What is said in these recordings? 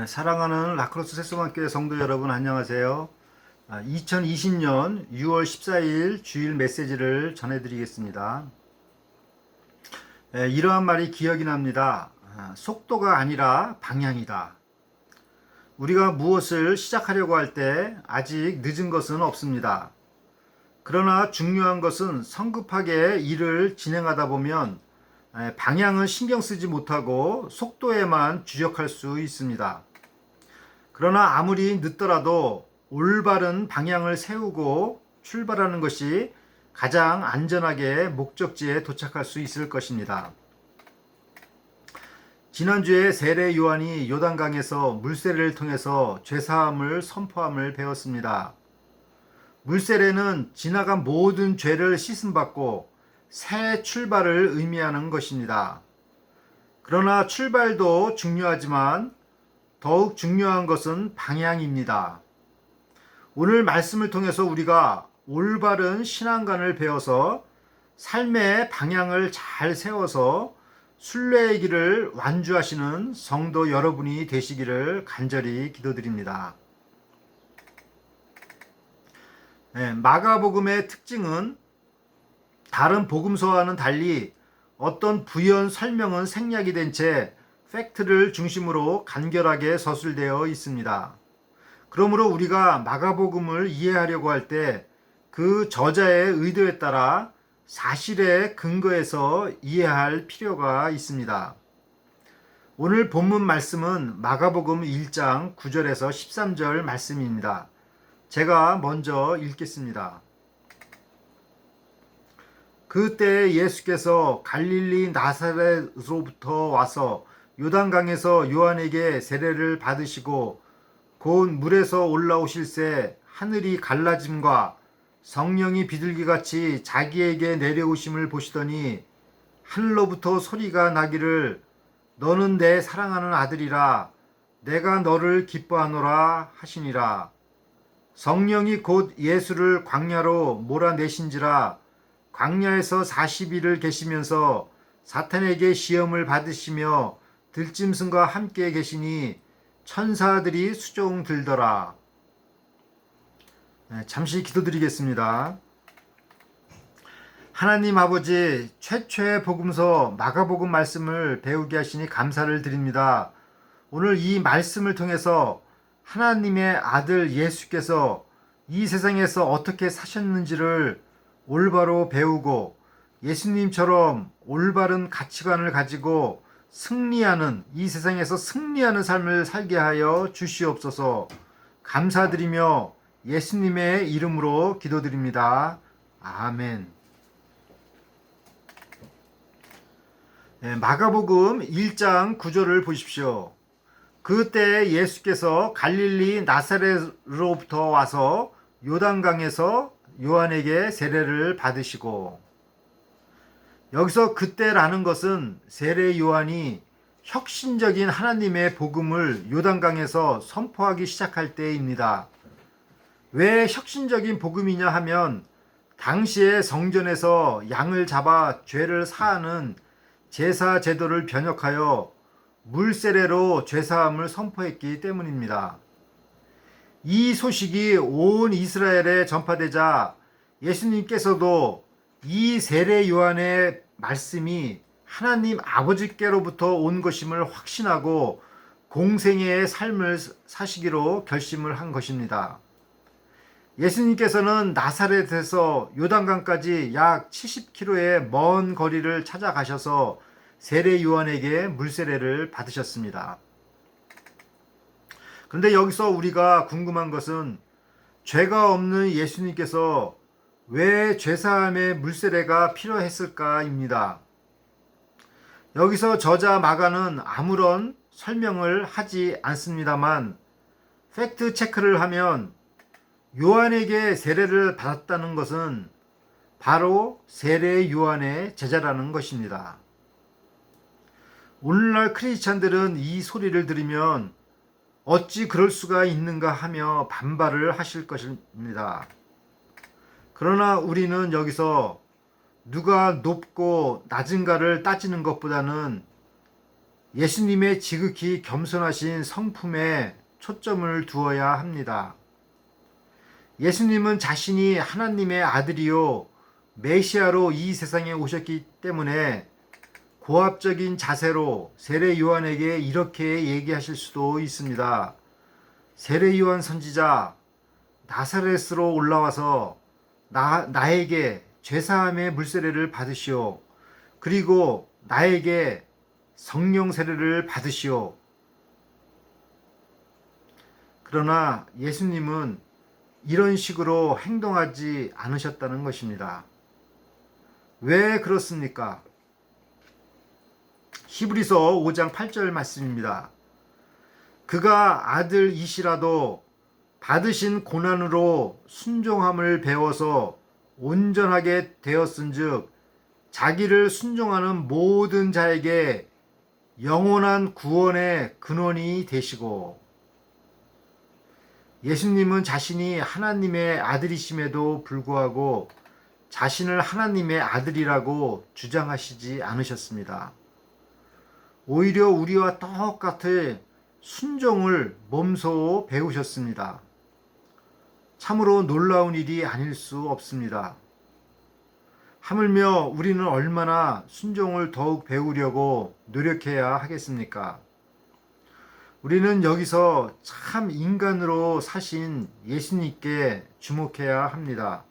사랑하는 라크로스 세수관교회 성도 여러분 안녕하세요. 2020년 6월 14일 주일 메시지를 전해드리겠습니다. 이러한 말이 기억이 납니다. 속도가 아니라 방향이다. 우리가 무엇을 시작하려고 할 때 아직 늦은 것은 없습니다. 그러나 중요한 것은 성급하게 일을 진행하다 보면 방향은 신경 쓰지 못하고 속도에만 주력할 수 있습니다. 그러나 아무리 늦더라도 올바른 방향을 세우고 출발하는 것이 가장 안전하게 목적지에 도착할 수 있을 것입니다. 지난주에 세례 요한이 요단강에서 물세례를 통해서 죄사함을 선포함을 배웠습니다. 물세례는 지나간 모든 죄를 씻음받고 새 출발을 의미하는 것입니다. 그러나 출발도 중요하지만 더욱 중요한 것은 방향입니다. 오늘 말씀을 통해서 우리가 올바른 신앙관을 배워서 삶의 방향을 잘 세워서 순례의 길을 완주하시는 성도 여러분이 되시기를 간절히 기도드립니다. 마가복음의 특징은 다른 복음서와는 달리 어떤 부연 설명은 생략이 된 채 팩트를 중심으로 간결하게 서술되어 있습니다. 그러므로 우리가 마가복음을 이해하려고 할 때 그 저자의 의도에 따라 사실에 근거해서 이해할 필요가 있습니다. 오늘 본문 말씀은 마가복음 1장 9절에서 13절 말씀입니다. 제가 먼저 읽겠습니다. 그때 예수께서 갈릴리 나사렛으로부터 와서 요단강에서 요한에게 세례를 받으시고 곧 물에서 올라오실새 하늘이 갈라짐과 성령이 비둘기같이 자기에게 내려오심을 보시더니 하늘로부터 소리가 나기를 너는 내 사랑하는 아들이라 내가 너를 기뻐하노라 하시니라. 성령이 곧 예수를 광야로 몰아내신지라 광야에서 40일을 계시면서 사탄에게 시험을 받으시며 들짐승과 함께 계시니 천사들이 수종 들더라. 잠시 기도드리겠습니다. 하나님 아버지, 최초의 복음서 마가복음 말씀을 배우게 하시니 감사를 드립니다. 오늘 이 말씀을 통해서 하나님의 아들 예수께서 이 세상에서 어떻게 사셨는지를 올바로 배우고 예수님처럼 올바른 가치관을 가지고 승리하는, 이 세상에서 승리하는 삶을 살게 하여 주시옵소서. 감사드리며 예수님의 이름으로 기도드립니다. 아멘. 마가복음 1장 9절을 보십시오. 그때 예수께서 갈릴리 나사렛으로부터 와서 요단강에서 요한에게 세례를 받으시고, 여기서 그때라는 것은 세례 요한이 혁신적인 하나님의 복음을 요단강에서 선포하기 시작할 때입니다. 왜 혁신적인 복음이냐 하면 당시에 성전에서 양을 잡아 죄를 사하는 제사 제도를 변혁하여 물세례로 죄사함을 선포했기 때문입니다. 이 소식이 온 이스라엘에 전파되자 예수님께서도 이 세례 요한의 말씀이 하나님 아버지께로부터 온 것임을 확신하고 공생애의 삶을 사시기로 결심을 한 것입니다. 예수님께서는 나사렛에서 요단강까지 약 70km의 먼 거리를 찾아가셔서 세례 요한에게 물세례를 받으셨습니다. 그런데 여기서 우리가 궁금한 것은 죄가 없는 예수님께서 왜 죄사함의 물세례가 필요했을까입니다. 여기서 저자 마가는 아무런 설명을 하지 않습니다만 팩트 체크를 하면 요한에게 세례를 받았다는 것은 바로 세례 요한의 제자라는 것입니다. 오늘날 크리스찬들은 이 소리를 들으면 어찌 그럴 수가 있는가 하며 반발을 하실 것입니다. 그러나 우리는 여기서 누가 높고 낮은가를 따지는 것보다는 예수님의 지극히 겸손하신 성품에 초점을 두어야 합니다. 예수님은 자신이 하나님의 아들이요 메시아로 이 세상에 오셨기 때문에 고압적인 자세로 세례 요한에게 이렇게 얘기하실 수도 있습니다. 세례 요한 선지자, 나사렛으로 올라와서 나에게 죄사함의 물세례를 받으시오. 그리고 나에게 성령 세례를 받으시오. 그러나 예수님은 이런 식으로 행동하지 않으셨다는 것입니다. 왜 그렇습니까? 히브리서 5장 8절 말씀입니다. 그가 아들이시라도 받으신 고난으로 순종함을 배워서 온전하게 되었은즉 자기를 순종하는 모든 자에게 영원한 구원의 근원이 되시고, 예수님은 자신이 하나님의 아들이심에도 불구하고 자신을 하나님의 아들이라고 주장하시지 않으셨습니다. 오히려 우리와 똑같이 순종을 몸소 배우셨습니다. 참으로 놀라운 일이 아닐 수 없습니다. 하물며 우리는 얼마나 순종을 더욱 배우려고 노력해야 하겠습니까? 우리는 여기서 참 인간으로 사신 예수님께 주목해야 합니다.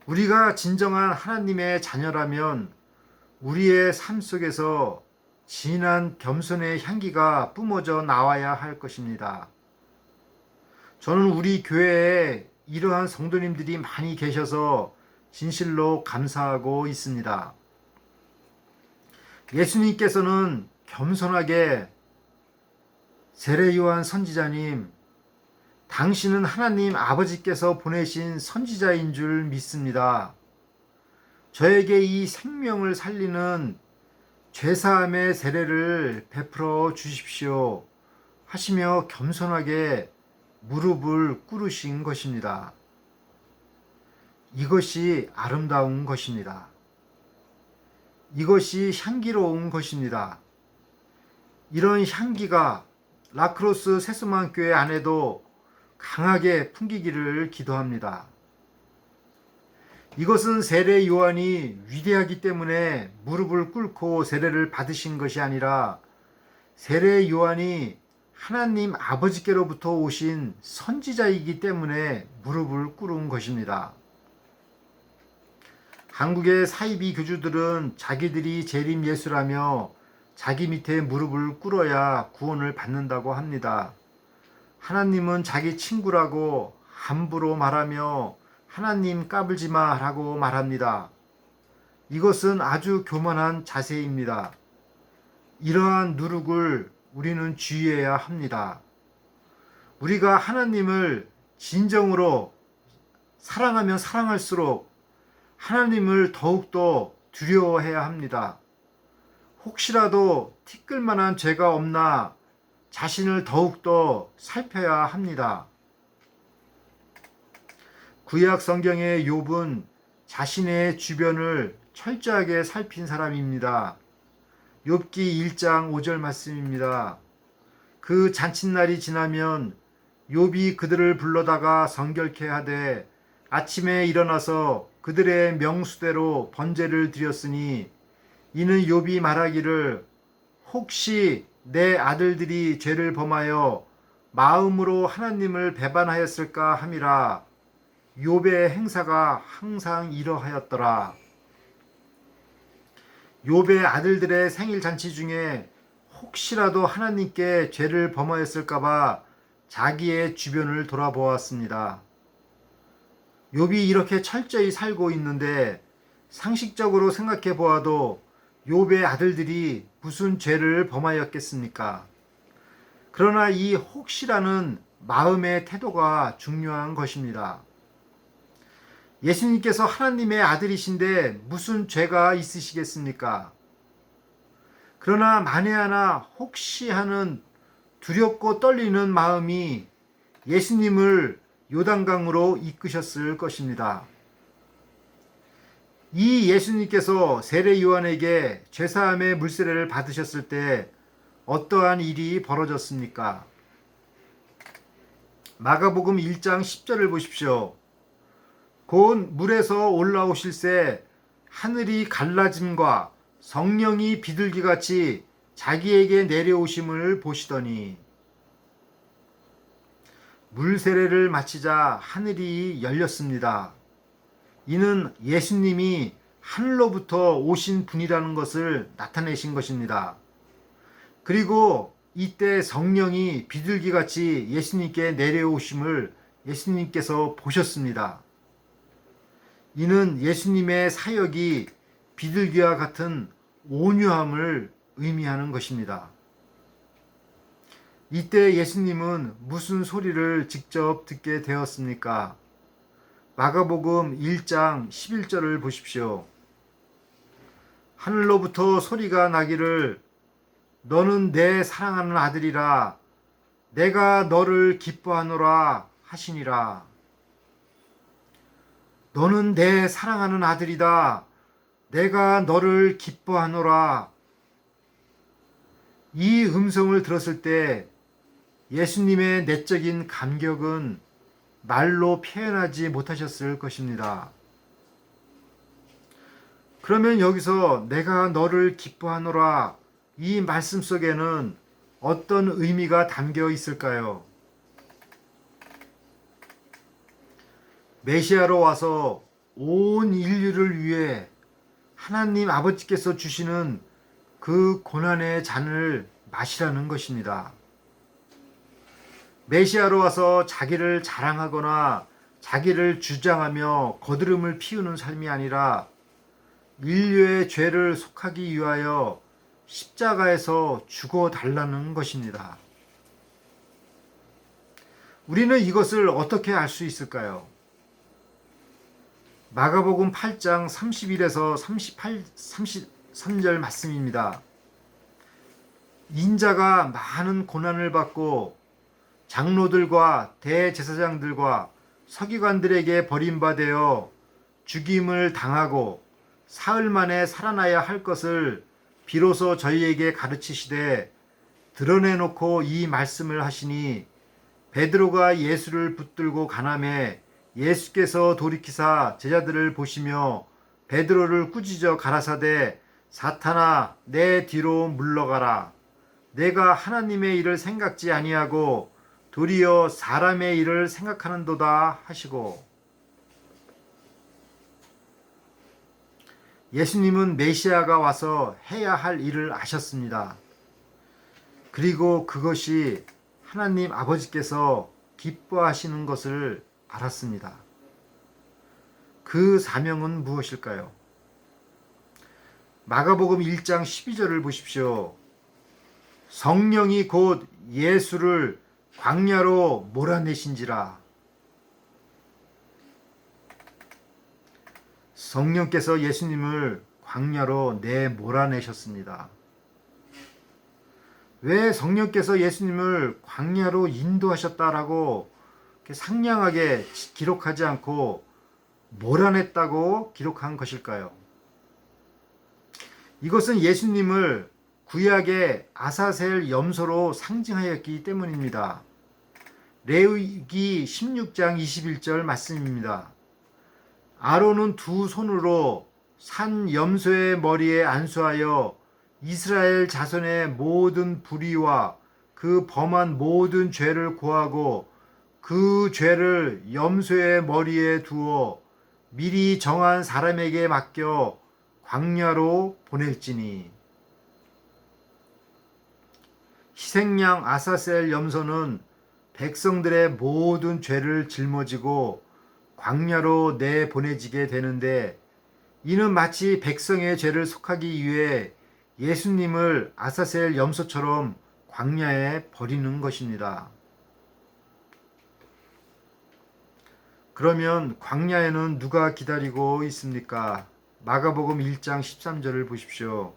우리가 진정한 하나님의 자녀라면 우리의 삶 속에서 진한 겸손의 향기가 뿜어져 나와야 할 것입니다. 저는 우리 교회에 이러한 성도님들이 많이 계셔서 진실로 감사하고 있습니다. 예수님께서는 겸손하게 세례 요한 선지자님, 당신은 하나님 아버지께서 보내신 선지자인 줄 믿습니다. 저에게 이 생명을 살리는 죄사함의 세례를 베풀어 주십시오 하시며 겸손하게 무릎을 꿇으신 것입니다. 이것이 아름다운 것입니다. 이것이 향기로운 것입니다. 이런 향기가 라크로스 세스만 교회 안에도 강하게 풍기기를 기도합니다. 이것은 세례 요한이 위대하기 때문에 무릎을 꿇고 세례를 받으신 것이 아니라 세례 요한이 하나님 아버지께로부터 오신 선지자이기 때문에 무릎을 꿇은 것입니다. 한국의 사이비 교주들은 자기들이 재림 예수라며 자기 밑에 무릎을 꿇어야 구원을 받는다고 합니다. 하나님은 자기 친구라고 함부로 말하며 하나님 까불지 마라고 말합니다. 이것은 아주 교만한 자세입니다. 이러한 누룩을 우리는 주의해야 합니다. 우리가 하나님을 진정으로 사랑하면 사랑할수록 하나님을 더욱더 두려워해야 합니다. 혹시라도 티끌만한 죄가 없나 자신을 더욱더 살펴야 합니다. 구약 성경의 욥은 자신의 주변을 철저하게 살핀 사람입니다. 욥기 1장 5절 말씀입니다. 그 잔칫날이 지나면 욥이 그들을 불러다가 성결케 하되 아침에 일어나서 그들의 명수대로 번제를 드렸으니 이는 욥이 말하기를 혹시 내 아들들이 죄를 범하여 마음으로 하나님을 배반하였을까 함이라. 욥의 행사가 항상 이러하였더라. 욥의 아들들의 생일 잔치 중에 혹시라도 하나님께 죄를 범하였을까봐 자기의 주변을 돌아보았습니다. 욥이 이렇게 철저히 살고 있는데 상식적으로 생각해 보아도 욥의 아들들이 무슨 죄를 범하였겠습니까? 그러나 이 혹시라는 마음의 태도가 중요한 것입니다. 예수님께서 하나님의 아들이신데 무슨 죄가 있으시겠습니까? 그러나 만에 하나 혹시 하는 두렵고 떨리는 마음이 예수님을 요단강으로 이끄셨을 것입니다. 이 예수님께서 세례 요한에게 죄사함의 물세례를 받으셨을 때 어떠한 일이 벌어졌습니까? 마가복음 1장 10절을 보십시오. 곧 물에서 올라오실새 하늘이 갈라짐과 성령이 비둘기같이 자기에게 내려오심을 보시더니, 물세례를 마치자 하늘이 열렸습니다. 이는 예수님이 하늘로부터 오신 분이라는 것을 나타내신 것입니다. 그리고 이때 성령이 비둘기같이 예수님께 내려오심을 예수님께서 보셨습니다. 이는 예수님의 사역이 비둘기와 같은 온유함을 의미하는 것입니다. 이때 예수님은 무슨 소리를 직접 듣게 되었습니까? 마가복음 1장 11절을 보십시오. 하늘로부터 소리가 나기를 너는 내 사랑하는 아들이라 내가 너를 기뻐하노라 하시니라. 너는 내 사랑하는 아들이다. 내가 너를 기뻐하노라. 이 음성을 들었을 때 예수님의 내적인 감격은 말로 표현하지 못하셨을 것입니다. 그러면 여기서 내가 너를 기뻐하노라 이 말씀 속에는 어떤 의미가 담겨 있을까요? 메시아로 와서 온 인류를 위해 하나님 아버지께서 주시는 그 고난의 잔을 마시라는 것입니다. 메시아로 와서 자기를 자랑하거나 자기를 주장하며 거드름을 피우는 삶이 아니라 인류의 죄를 속하기 위하여 십자가에서 죽어 달라는 것입니다. 우리는 이것을 어떻게 알 수 있을까요? 마가복음 8장 31에서 33절 말씀입니다. 인자가 많은 고난을 받고 장로들과 대제사장들과 서기관들에게 버림받아 죽임을 당하고 사흘 만에 살아나야 할 것을 비로소 저희에게 가르치시되 드러내놓고 이 말씀을 하시니 베드로가 예수를 붙들고 가나매 예수께서 돌이키사 제자들을 보시며 베드로를 꾸짖어 가라사대 사탄아 내 뒤로 물러가라. 내가 하나님의 일을 생각지 아니하고 도리어 사람의 일을 생각하는도다 하시고, 예수님은 메시아가 와서 해야 할 일을 아셨습니다. 그리고 그것이 하나님 아버지께서 기뻐하시는 것을 알았습니다. 그 사명은 무엇일까요? 마가복음 1장 12절을 보십시오. 성령이 곧 예수를 광야로 몰아내신지라. 성령께서 예수님을 광야로 몰아내셨습니다. 왜 성령께서 예수님을 광야로 인도하셨다라고 상냥하게 기록하지 않고 몰아냈다고 기록한 것일까요? 이것은 예수님을 구약의 아사셀 염소로 상징하였기 때문입니다. 레위기 16장 21절 말씀입니다. 아론은 두 손으로 산 염소의 머리에 안수하여 이스라엘 자손의 모든 불의와 그 범한 모든 죄를 고하고 그 죄를 염소의 머리에 두어 미리 정한 사람에게 맡겨 광야로 보낼지니. 희생양 아사셀 염소는 백성들의 모든 죄를 짊어지고 광야로 내보내지게 되는데, 이는 마치 백성의 죄를 속하기 위해 예수님을 아사셀 염소처럼 광야에 버리는 것입니다. 그러면 광야에는 누가 기다리고 있습니까? 마가복음 1장 13절을 보십시오.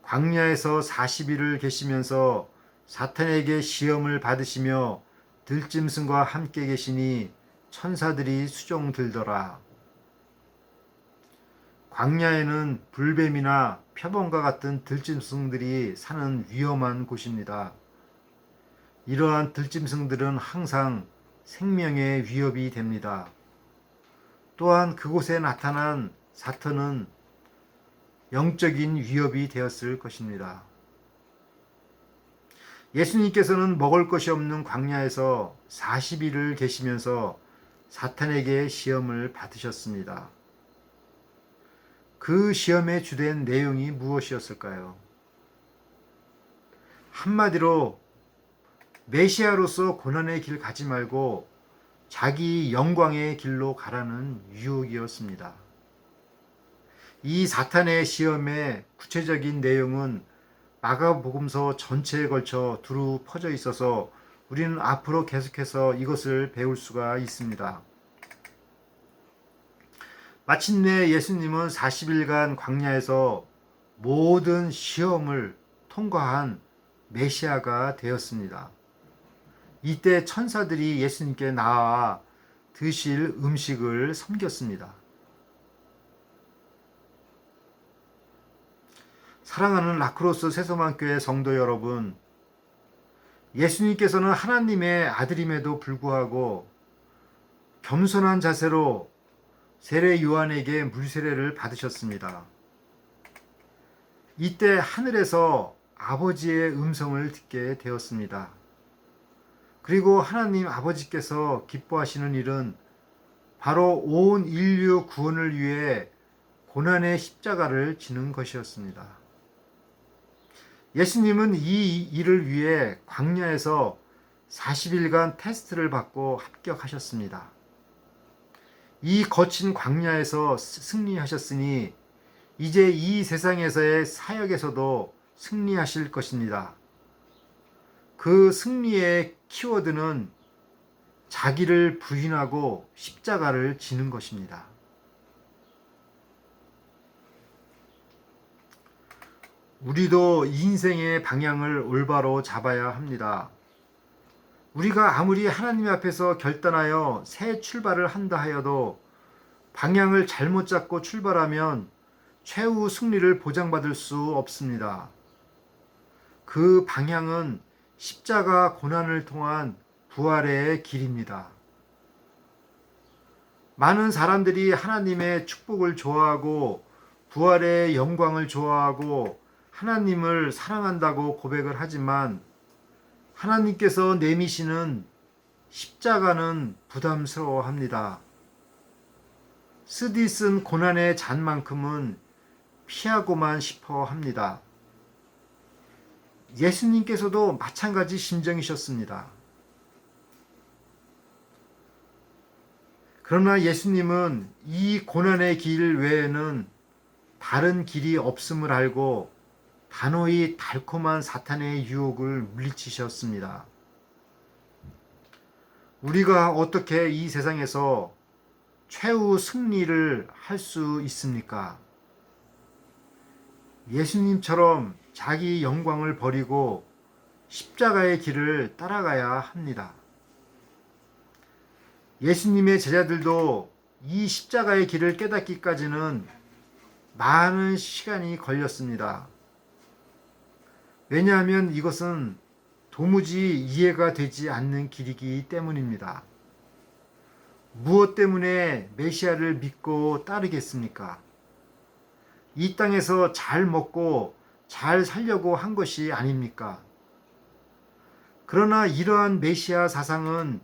광야에서 40일을 계시면서 사탄에게 시험을 받으시며 들짐승과 함께 계시니 천사들이 수종 들더라. 광야에는 불뱀이나 표범과 같은 들짐승들이 사는 위험한 곳입니다. 이러한 들짐승들은 항상 생명의 위협이 됩니다. 또한 그곳에 나타난 사탄은 영적인 위협이 되었을 것입니다. 예수님께서는 먹을 것이 없는 광야에서 40일을 계시면서 사탄에게 시험을 받으셨습니다. 그 시험의 주된 내용이 무엇이었을까요? 한마디로 메시아로서 고난의 길 가지 말고 자기 영광의 길로 가라는 유혹이었습니다. 이 사탄의 시험의 구체적인 내용은 마가복음서 전체에 걸쳐 두루 퍼져 있어서 우리는 앞으로 계속해서 이것을 배울 수가 있습니다. 마침내 예수님은 40일간 광야에서 모든 시험을 통과한 메시아가 되었습니다. 이때 천사들이 예수님께 나와 드실 음식을 섬겼습니다. 사랑하는 라크로스 새소만교회 성도 여러분, 예수님께서는 하나님의 아들임에도 불구하고 겸손한 자세로 세례 요한에게 물세례를 받으셨습니다. 이때 하늘에서 아버지의 음성을 듣게 되었습니다. 그리고 하나님 아버지께서 기뻐하시는 일은 바로 온 인류 구원을 위해 고난의 십자가를 지는 것이었습니다. 예수님은 이 일을 위해 광야에서 40일간 테스트를 받고 합격하셨습니다. 이 거친 광야에서 승리하셨으니 이제 이 세상에서의 사역에서도 승리하실 것입니다. 그 승리의 키워드는 자기를 부인하고 십자가를 지는 것입니다. 우리도 인생의 방향을 올바로 잡아야 합니다. 우리가 아무리 하나님 앞에서 결단하여 새 출발을 한다 하여도 방향을 잘못 잡고 출발하면 최후 승리를 보장받을 수 없습니다. 그 방향은 십자가 고난을 통한 부활의 길입니다. 많은 사람들이 하나님의 축복을 좋아하고 부활의 영광을 좋아하고 하나님을 사랑한다고 고백을 하지만 하나님께서 내미시는 십자가는 부담스러워합니다. 쓰디쓴 고난의 잔만큼은 피하고만 싶어 합니다. 예수님께서도 마찬가지 심정이셨습니다. 그러나 예수님은 이 고난의 길 외에는 다른 길이 없음을 알고 단호히 달콤한 사탄의 유혹을 물리치셨습니다. 우리가 어떻게 이 세상에서 최후 승리를 할 수 있습니까? 예수님처럼 자기 영광을 버리고 십자가의 길을 따라가야 합니다. 예수님의 제자들도 이 십자가의 길을 깨닫기까지는 많은 시간이 걸렸습니다. 왜냐하면 이것은 도무지 이해가 되지 않는 길이기 때문입니다. 무엇 때문에 메시아를 믿고 따르겠습니까? 이 땅에서 잘 먹고 잘 살려고 한 것이 아닙니까? 그러나 이러한 메시아 사상은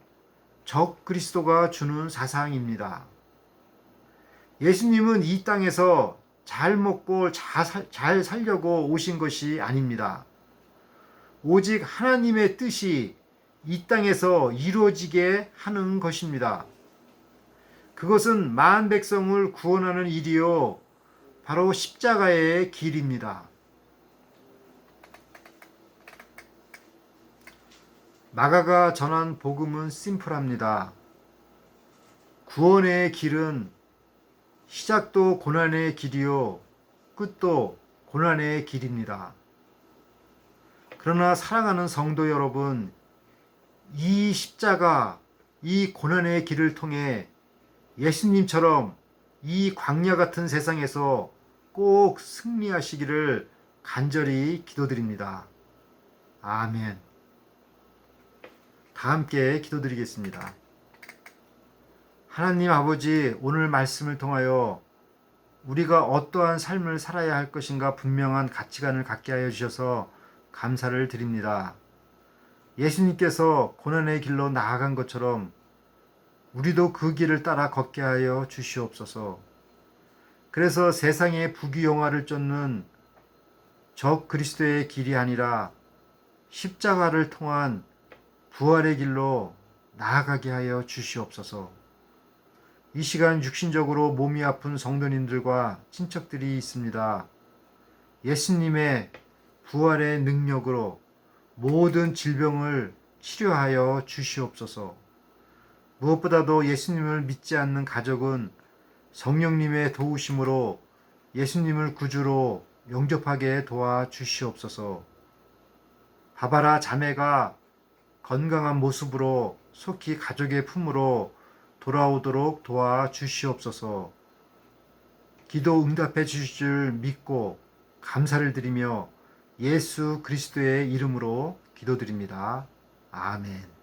적 그리스도가 주는 사상입니다. 예수님은 이 땅에서 잘 먹고 잘 살려고 오신 것이 아닙니다. 오직 하나님의 뜻이 이 땅에서 이루어지게 하는 것입니다. 그것은 만 백성을 구원하는 일이요, 바로 십자가의 길입니다. 마가가 전한 복음은 심플합니다. 구원의 길은 시작도 고난의 길이요, 끝도 고난의 길입니다. 그러나 사랑하는 성도 여러분, 이 십자가, 이 고난의 길을 통해 예수님처럼 이 광야 같은 세상에서 꼭 승리하시기를 간절히 기도드립니다. 아멘. 다 함께 기도드리겠습니다. 하나님 아버지, 오늘 말씀을 통하여 우리가 어떠한 삶을 살아야 할 것인가 분명한 가치관을 갖게 하여 주셔서 감사를 드립니다. 예수님께서 고난의 길로 나아간 것처럼 우리도 그 길을 따라 걷게 하여 주시옵소서. 그래서 세상의 부귀영화를 쫓는 적 그리스도의 길이 아니라 십자가를 통한 부활의 길로 나아가게 하여 주시옵소서. 이 시간 육신적으로 몸이 아픈 성도님들과 친척들이 있습니다. 예수님의 부활의 능력으로 모든 질병을 치료하여 주시옵소서. 무엇보다도 예수님을 믿지 않는 가족은 성령님의 도우심으로 예수님을 구주로 영접하게 도와 주시옵소서. 바바라 자매가 건강한 모습으로 속히 가족의 품으로 돌아오도록 도와 주시옵소서. 기도 응답해 주실 줄 믿고 감사를 드리며 예수 그리스도의 이름으로 기도드립니다. 아멘.